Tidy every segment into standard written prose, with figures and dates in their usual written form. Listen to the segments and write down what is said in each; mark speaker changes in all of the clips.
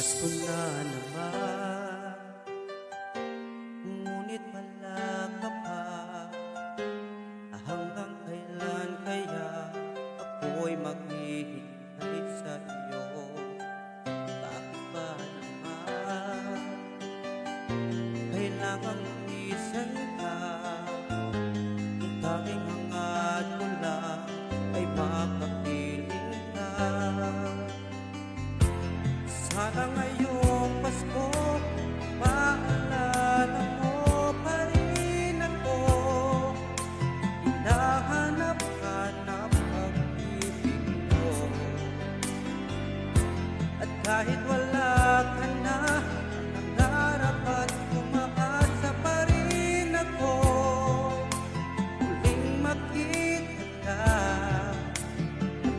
Speaker 1: Pasko na naman, ngunit wala ka pa. Hanggang kailan kaya ako'y maghihintay sa iyo? Bakit ba naman kailangan isan ka? Ang tanging hangad ko lang ay makapiling ka. Sana ngayong Pasko, maalala mo pa rin ako. Hinahanap-hanap ang ibig mo. At kahit wala ka na, nangarap at umaasa pa rin ako. Muling makita ka,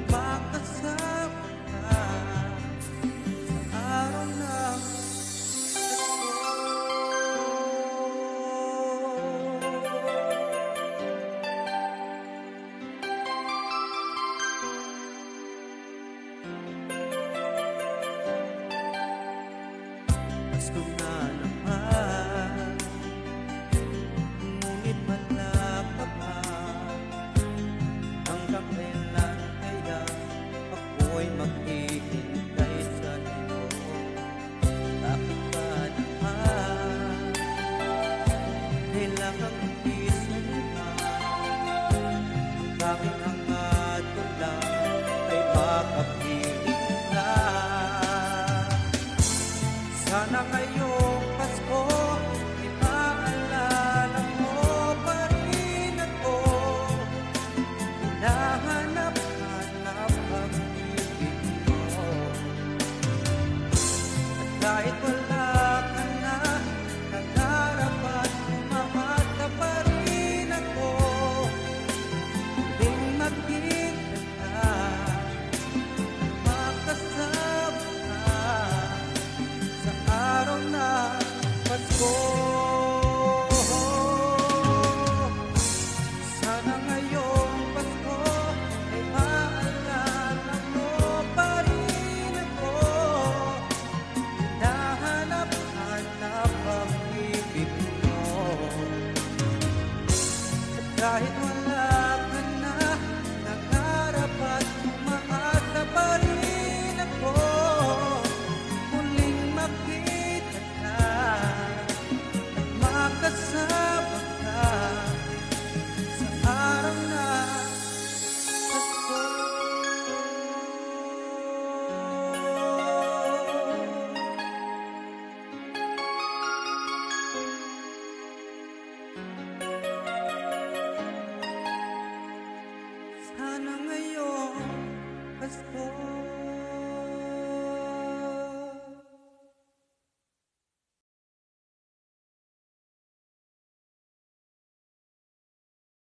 Speaker 1: makasama ka. Araw ng Pasko na naman, ngunit wala ka pa. Hanggang kailan kaya ako'y maghihintay sa iyo? Bakit ba naman kailangang isan ka? Ang tanging hangad ko lang ay makapiling ka. Sana ngayong Pasko, inaalala mo pa rin ako. Hinahanap-hanap ang ibig mo. At kahit wala ka na, nangarap at umaasa pa rin ako. Muling makita ka, makasama ka sa araw na Pasko. Sana ngayong Pasko ay maalala mo pa rin ako. Hinahanap-hanap ang ibig mo. At kahit wala ka na, nangarap at umaasa pa rin ako. Muling makita ka at makasama ka sa araw na Pasko. Sana ngayong Pasko